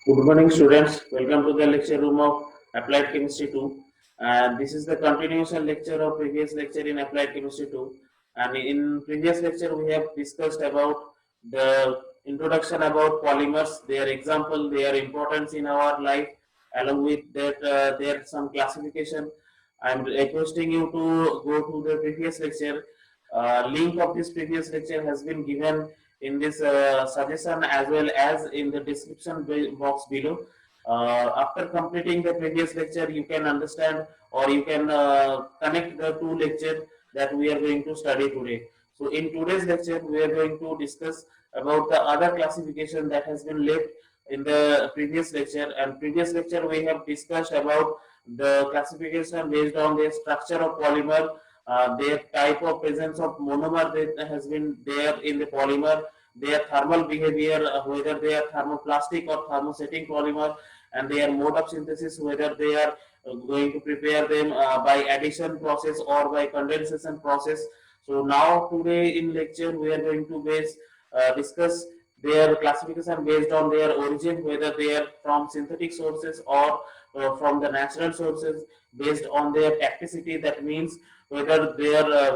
Good morning, students. Welcome to the lecture room of Applied Chemistry 2. And this is the continuation lecture of previous lecture in Applied Chemistry 2. And in previous lecture, we have discussed about the introduction about polymers, their example, their importance in our life. Along with that, there some classification. I'm requesting you to go to the previous lecture. Link of this previous lecture has been given in this suggestion as well as in the description box below. After completing the previous lecture, you can understand or you can connect the two lectures that we are going to study today. So in today's lecture, we are going to discuss about the other classification that has been left in the previous lecture. And previous lecture we have discussed about the classification based on the structure of polymer, their type of presence of monomer that has been there in the polymer, their thermal behavior, whether they are thermoplastic or thermosetting polymer, and their mode of synthesis, whether they are going to prepare them by addition process or by condensation process. So now today in lecture we are going to discuss their classification based on their origin, whether they are from synthetic sources or from the natural sources, based on their tacticity. That means whether their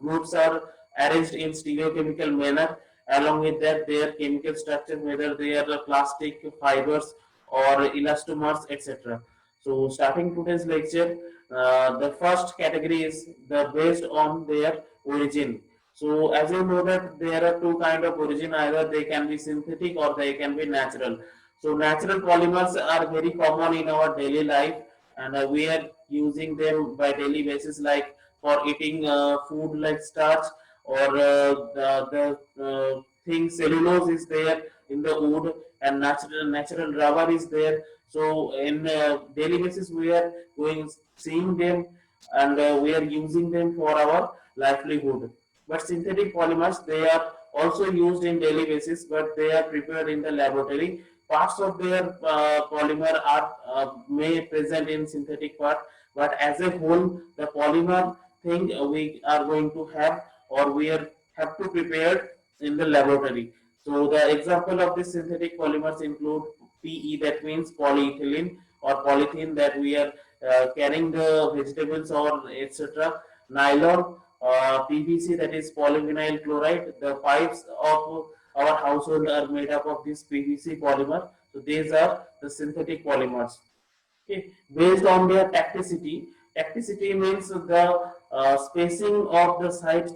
groups are arranged in stereochemical manner, along with that their chemical structure, whether they are plastic fibers or elastomers, etc. So starting today's lecture, the first category is the based on their origin. So as you know that there are two kind of origin, either they can be synthetic or they can be natural. So natural polymers are very common in our daily life, and we are using them by daily basis, like for eating food like starch, or the thing cellulose is there in the wood, and natural rubber is there. So in daily basis we are going seeing them, and we are using them for our livelihood. But synthetic polymers, they are also used in daily basis, but they are prepared in the laboratory. Parts of their polymer are may present in synthetic part, but as a whole, the polymer thing we are going to have, or we are have to prepare in the laboratory. So the example of these synthetic polymers include PE, that means polyethylene, or polythene that we are carrying the vegetables or etc. Nylon, PVC, that is polyvinyl chloride. The pipes of our household are made up of this PVC polymer. So these are the synthetic polymers. Okay. Based on their tacticity, tacticity means the spacing of the side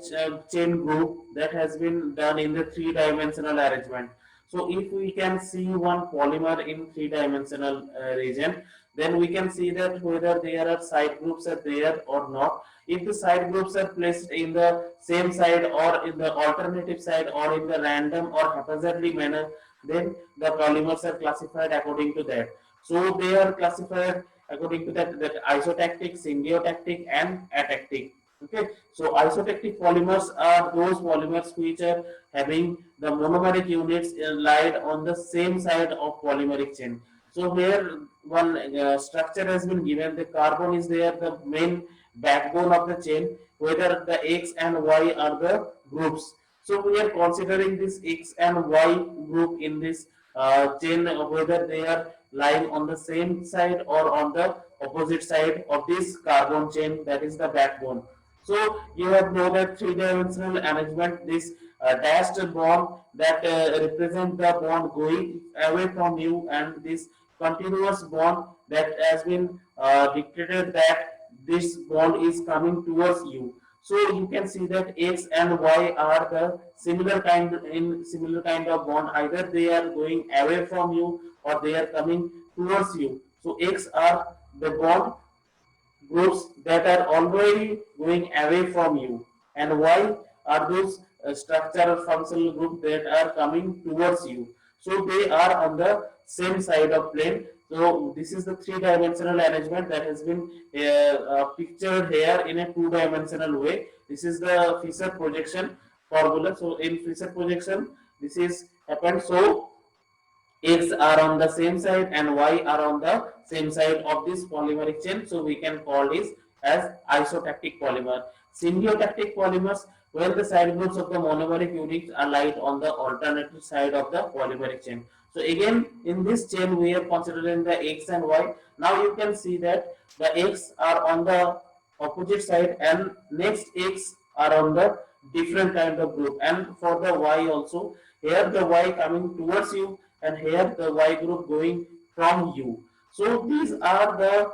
chain group that has been done in the three-dimensional arrangement. So if we can see one polymer in three-dimensional region, then we can see that whether there are side groups are there or not. If the side groups are placed in the same side or in the alternative side or in the random or haphazardly manner, then the polymers are classified according to that. So they are classified according to that isotactic, symbiotactic, and atactic. Okay, so isotactic polymers are those polymers which are having the monomeric units lied on the same side of polymeric chain. So here one structure has been given. The carbon is there, the main backbone of the chain. Whether the X and Y are the groups. So we are considering this X and Y group in this chain, whether they are lying on the same side or on the opposite side of this carbon chain, that is the backbone. So you have know that three-dimensional arrangement, this dashed bond that represent the bond going away from you, and this continuous bond that has been dictated that this bond is coming towards you. So you can see that X and Y are the similar kind of bond. Either they are going away from you or they are coming towards you. So X are the bond groups that are already going away from you, and Y are those structural functional groups that are coming towards you. So they are on the same side of plane. So this is the three-dimensional arrangement that has been pictured here in a two-dimensional way. This is the Fisher projection formula. So in Fisher projection, this is happened. So X are on the same side and Y are on the same side of this polymeric chain. So we can call this as isotactic polymer. Symbiotactic polymers, when the side groups of the monomeric units are light on the alternative side of the polymeric chain. So again, in this chain we are considering the X and Y. Now you can see that the X are on the opposite side and next X are on the different kind of group, and for the Y also, here the Y coming towards you and here the Y group going from you. So these are the,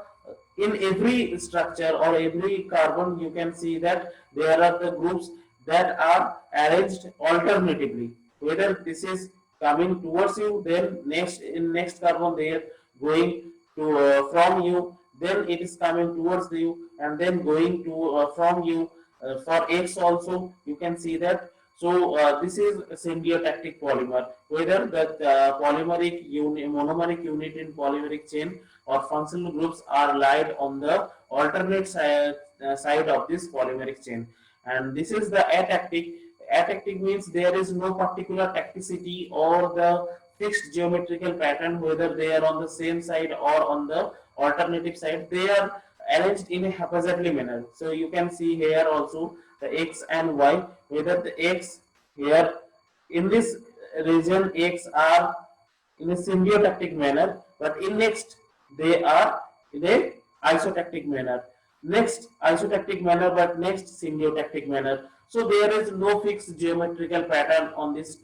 in every structure or every carbon you can see that there are the groups that are arranged alternatively. Whether this is coming towards you, then next in next carbon they are going to from you, then it is coming towards you and then going to from you. For X also you can see that. So this is a symbiotic polymer. Whether the polymeric unit, monomeric unit in polymeric chain or functional groups are laid on the alternate side of this polymeric chain. And this is the atactic. Atactic means there is no particular tacticity or the fixed geometrical pattern, whether they are on the same side or on the alternative side. They are arranged in a haphazardly manner. So you can see here also the X and Y, whether the X here in this region X are in a symbiotic manner, but in next they are in a isotactic manner. Next isotactic manner, but next symbiotic manner. So there is no fixed geometrical pattern on this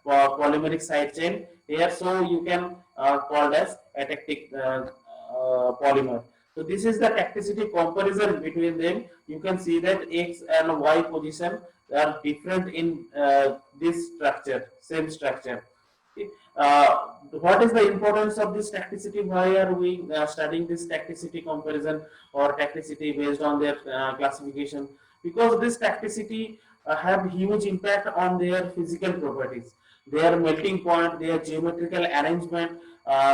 polymeric side chain here. So you can call as atactic polymer. So this is the tacticity comparison between them. You can see that X and Y position are different in this structure, same structure. Okay. What is the importance of this tacticity? Why are we studying this tacticity comparison or tacticity based on their classification? Because this tacticity have huge impact on their physical properties, their melting point, their geometrical arrangement,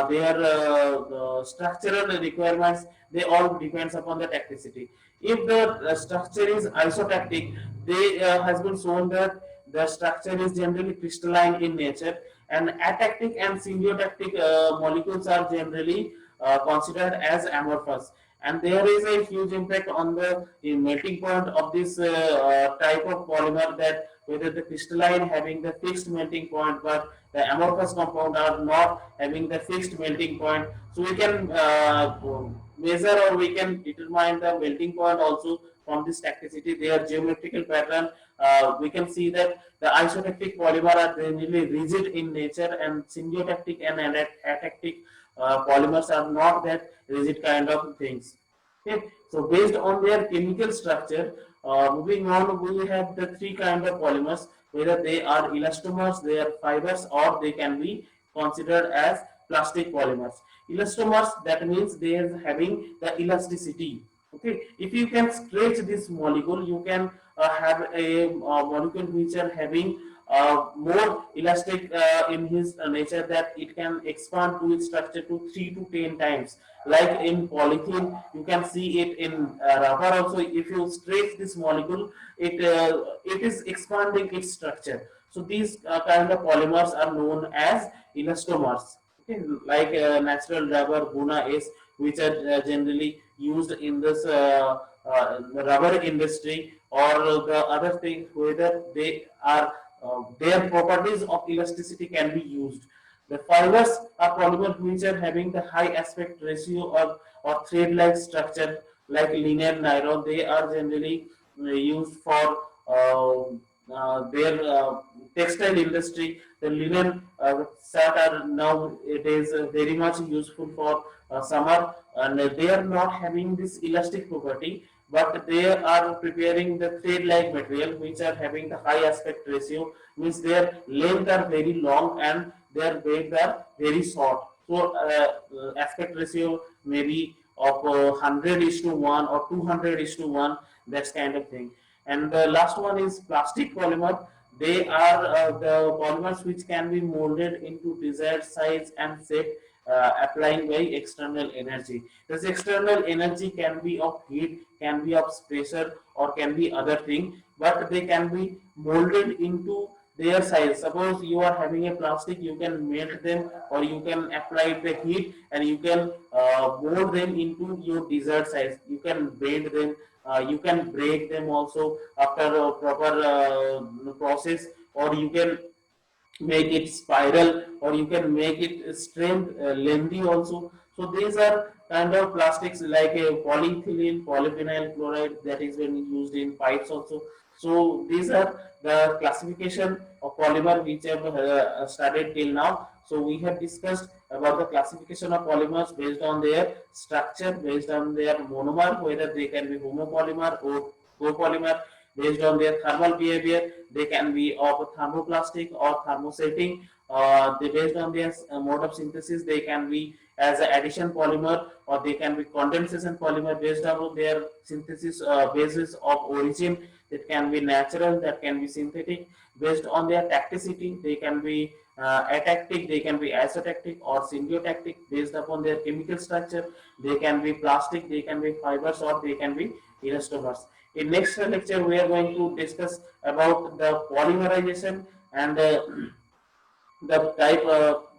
their structural requirements. They all depends upon the tacticity. If the structure is isotactic, they has been shown that the structure is generally crystalline in nature, and atactic and symbiotic molecules are generally considered as amorphous. And there is a huge impact on the melting point of this type of polymer, that whether the crystalline having the fixed melting point, but the amorphous compound are not having the fixed melting point. So we can measure or we can determine the melting point also from this tacticity, their geometrical pattern. We can see that the isotactic polymer are generally rigid in nature, and symbiotic and atactic polymers are not that rigid kind of things. Okay, so based on their chemical structure, moving on, we have the three kind of polymers, whether they are elastomers, they are fibers, or they can be considered as plastic polymers. Elastomers, that means they are having the elasticity. Okay, if you can stretch this molecule, you can have a molecule which are having more elastic in his nature, that it can expand to its structure to 3 to 10 times. Like in polythene, you can see it in rubber also. If you stretch this molecule, it is expanding its structure. So these kind of polymers are known as elastomers. Okay, like natural rubber, Buna S, which are generally used in this rubber industry, or the other thing, whether they are their properties of elasticity can be used. The fibers are polymers which are having the high aspect ratio of or thread-like structure, like linen, nylon. They are generally used for their textile industry. The linen shirt are nowadays very much useful for summer, and they are not having this elastic property, but they are preparing the thread-like material which are having the high aspect ratio, means their length are very long and their weight are very short. So aspect ratio may be of 100 is to 1 or 200 is to 1, that's kind of thing. And the last one is plastic polymer. They are the polymers which can be molded into desired size and shape, applying by external energy. This external energy can be of heat, can be of pressure, or can be other thing, but they can be molded into their size. Suppose you are having a plastic, you can melt them, or you can apply the heat and you can mold them into your desired size. You can bend them, You can break them also after a proper process, or you can make it spiral, or you can make it strength lengthy also. So these are kind of plastics like a polyethylene, polyvinyl chloride, that is when used in pipes also. So these are the classification of polymer which have started till now. So we have discussed about the classification of polymers based on their structure, based on their monomer, whether they can be homopolymer or copolymer, based on their thermal behavior. They can be of thermoplastic or thermosetting. Based on their mode of synthesis, they can be as an addition polymer, or they can be condensation polymer based on their synthesis basis of origin. That can be natural, that can be synthetic. Based on their tacticity, they can be atactic, they can be isotactic or symbiotic. Based upon their chemical structure, they can be plastic, they can be fibers, or they can be elastomers. In next lecture, we are going to discuss about the polymerization and the type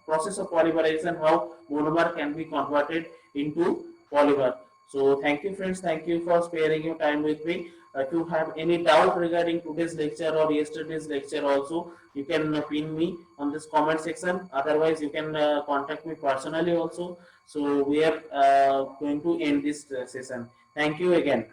process of polymerization, how monomer can be converted into polymer. So thank you friends, thank you for sparing your time with me. If you have any doubt regarding today's lecture or yesterday's lecture also, you can pin me on this comment section. Otherwise, you can contact me personally also. So we are going to end this session. Thank you again.